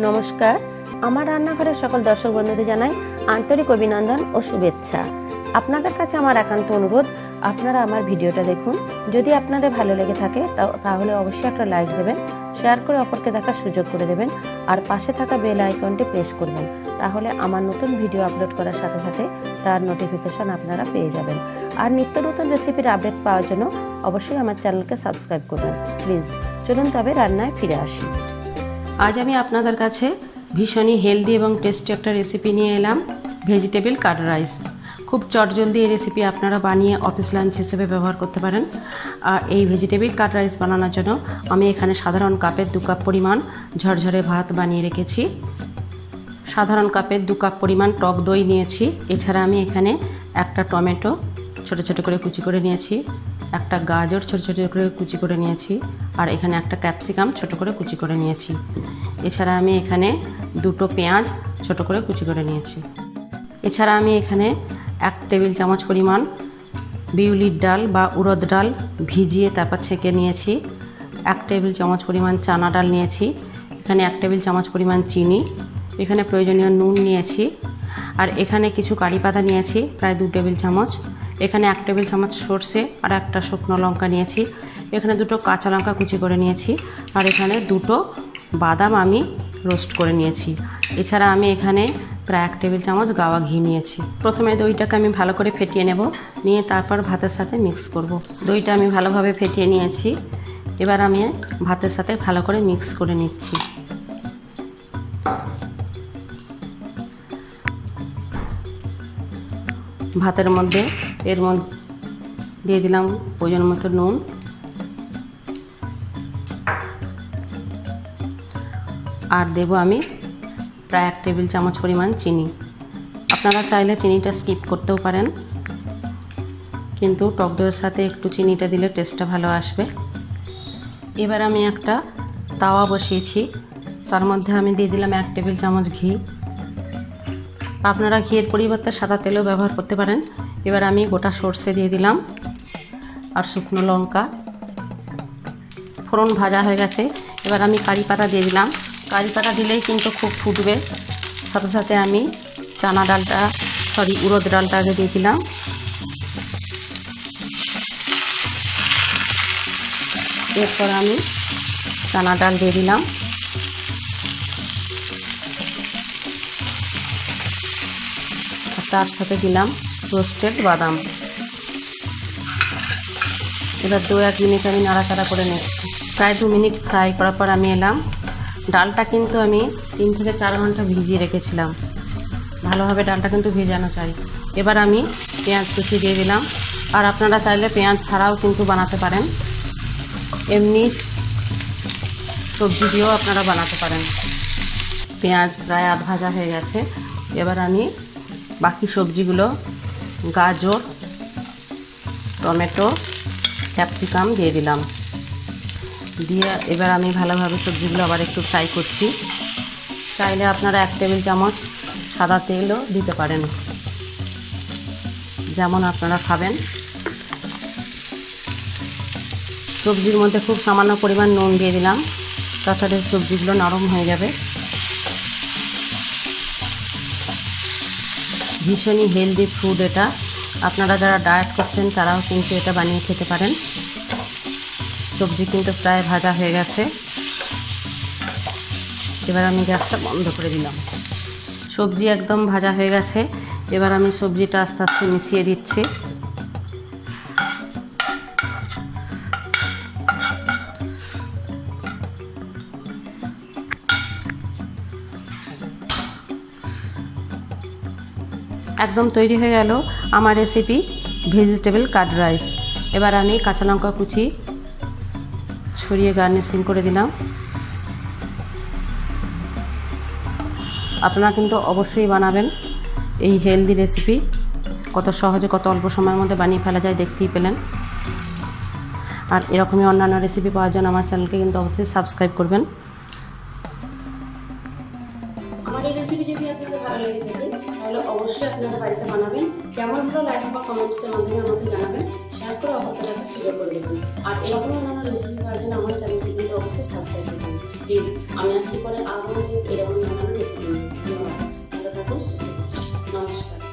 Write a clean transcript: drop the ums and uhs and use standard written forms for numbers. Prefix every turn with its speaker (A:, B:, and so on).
A: নমস্কার, আমার রান্নাঘরের সকল দর্শক বন্ধুদের জানাই আন্তরিক অভিনন্দন ও শুভেচ্ছা। আপনাদের কাছে আমার একান্ত অনুরোধ, আপনারা আমার ভিডিওটা দেখুন। যদি আপনাদের ভালো লেগে থাকে তাহলে অবশ্যই একটা লাইক দেবেন, শেয়ার করে অপরকে দেখার সুযোগ করে দেবেন, আর পাশে থাকা বেল আইকনটি প্রেস করবেন। তাহলে আমার নতুন ভিডিও আপলোড করার সাথে সাথে তার নোটিফিকেশন আপনারা পেয়ে যাবেন। আর নিত্য নতুন রেসিপির আপডেট পাওয়ার জন্য অবশ্যই আমার চ্যানেলকে সাবস্ক্রাইব করবেন প্লিজ। চলুন তবে রান্নায় ফিরে আসি। আজ আমি আপনাদের কাছে ভীষণই হেলদি এবং টেস্টি একটা রেসিপি নিয়ে এলাম, ভেজিটেবল কার্ড রাইস। খুব চটজলদি এই রেসিপি আপনারা বানিয়ে অফিস লাঞ্চ হিসেবে ব্যবহার করতে পারেন। আর এই ভেজিটেবল কার্ড রাইস বানানোর জন্য আমি এখানে সাধারণ কাপের 2 কাপ পরিমাণ ঝরঝরে ভাত বানিয়ে রেখেছি। সাধারণ কাপের 2 কাপ পরিমাণ টক দই নিয়েছি। এছাড়া আমি এখানে একটা টমেটো ছোট ছোট করে কুচি করে নিয়েছি, একটা গাজর ছোট ছোট করে কুচি করে নিয়েছি, আর এখানে একটা ক্যাপসিকাম ছোট করে কুচি করে নিয়েছি। এছাড়া আমি এখানে 2টো পেঁয়াজ ছোট করে কুচি করে নিয়েছি। এছাড়া আমি এখানে 1 টেবিল চামচ পরিমাণ বিউলির ডাল বা উড়দ ডাল ভিজিয়ে তারপর ছেঁকে নিয়েছি। 1 টেবিল চামচ পরিমাণ চানা ডাল নিয়েছি। এখানে 1 টেবিল চামচ পরিমাণ চিনি, এখানে প্রয়োজনীয় নুন নিয়েছি। আর এখানে কিছু কারি পাতা নিয়েছি প্রায় 2 টেবিল চামচ। এখানে 1 টেবিল চামচ সর্ষে আর একটা শুকনো লঙ্কা নিয়েছি। এখানে 2টো কাঁচা লঙ্কা কুচি করে নিয়েছি। আর এখানে 2টো বাদাম আমি রোস্ট করে নিয়েছি। এছাড়া আমি এখানে প্রায় 1 টেবিল চামচ গাওয়া ঘি নিয়েছি। প্রথমে দইটাকে আমি ভালো করে ফেটিয়ে নেব, নিয়ে তারপর ভাতের সাথে মিক্স করব। দইটা আমি ভালোভাবে ফেটিয়ে নিয়েছি। এবার আমি ভাতের সাথে ভালো করে মিক্স করে নিচ্ছি। ভাতের মধ্যে দিয়ে দিলাম প্রয়োজন মতো নুন, আর দেব আমি প্রায় 1 টেবিল চামচ পরিমাণ চিনি। আপনারা চাইলে চিনিটা স্কিপ করতেও পারেন, কিন্তু টক দইয়ের সাথে একটু চিনিটা দিলে টেস্টটা ভালো আসবে। এবার আমি একটা তাওয়া বসিয়েছি, তার মধ্যে আমি দিয়ে দিলাম 1 টেবিল চামচ ঘি। আপনারা ঘিয়ের পরিবর্তে সাদা তেলও ব্যবহার করতে পারেন। এবার আমি গোটা সর্ষে দিয়ে দিলাম আর শুকনো লঙ্কা। ফোড়ন ভাজা হয়ে গেছে। এবার আমি কারি পাতা দিয়ে দিলাম। কারি পাতা দিলেই কিন্তু খুব ফুটবে। সাথে সাথে আমি উড়দ ডালটা আগে দিয়ে দিলাম। এরপর আমি চানা ডাল দিয়ে দিলাম। তার সাথে দিলাম রোস্টেড বাদাম। এবার 2-1 মিনিট আমি নাড়াচাড়া করে নিচ্ছি। প্রায় 2 মিনিট ফ্রাই করার পর আমি এলাম। ডালটা কিন্তু আমি 3 থেকে 4 ঘন্টা ভিজিয়ে রেখেছিলাম। ভালোভাবে ডালটা কিন্তু ভেজানো চাই। এবার আমি পেঁয়াজ কুচি দিয়ে দিলাম। আর আপনারা চাইলে পেঁয়াজ ছাড়াও কিন্তু বানাতে পারেন, এমনি সবজি দিয়েও আপনারা বানাতে পারেন। পেঁয়াজ প্রায় আধ ভাজা হয়ে গেছে। এবার আমি বাকি সবজিগুলো গাজর, টমেটো, ক্যাপসিকাম দিয়ে দিলাম। দিয়ে এবার আমি ভালোভাবে সবজিগুলো আবার একটু ফ্রাই করছি। চাইলে আপনারা 1 টেবিল চামচ সাদা তেলও দিতে পারেন, যেমন আপনারা খাবেন। সবজির মধ্যে খুব সামান্য পরিমাণ নুন দিয়ে দিলাম, তাছাড়া সবজিগুলো নরম হয়ে যাবে। ভীষণই হেলদি ফুড এটা। আপনারা যারা ডায়েট করছেন তারাও কিন্তু এটা বানিয়ে খেতে পারেন। সবজি কিন্তু প্রায় ভাজা হয়ে গেছে। এবার আমি গ্যাসটা বন্ধ করে দিলাম। সবজি একদম ভাজা হয়ে গেছে। এবার আমি সবজিটা আস্তে আস্তে মিশিয়ে দিচ্ছি। একদম তৈরি হয়ে গেল আমার রেসিপি ভেজিটেবল কার্ড রাইস। এবার আমি কাঁচা লঙ্কা কুচি ছড়িয়ে গার্নিশিং করে দিলাম। আপনারা কিন্তু অবশ্যই বানাবেন এই হেলদি রেসিপি। কত সহজে কত অল্প সময়ের মধ্যে বানিয়ে ফেলা যায় দেখতেই পেলেন। আর এরকমই অন্যান্য রেসিপি পাওয়ার জন্য আমার চ্যানেলকে কিন্তু অবশ্যই সাবস্ক্রাইব করবেন। আমার এই রেসিপি যদি আপনাদের ভালো লেগে থাকে তাহলে অবশ্যই আপনারা বাড়িতে বানাবেন। কেমন হলো লাইক বা কমেন্টসের মাধ্যমে আমাকে জানাবেন, শেয়ার করে অপরদের কাছে শেয়ার করে দেবেন। আর এরকম অন্যান্য রেসিপি পাওয়ার জন্য আমার চ্যানেলটি কিন্তু অবশ্যই সাবস্ক্রাইব করবেন প্লিজ। আমি আসছি পরে আরও এরকম অন্যান্য রেসিপি। ধন্যবাদ, ভালো থাকুন, সুস্থ থাকুন, নমস্কার।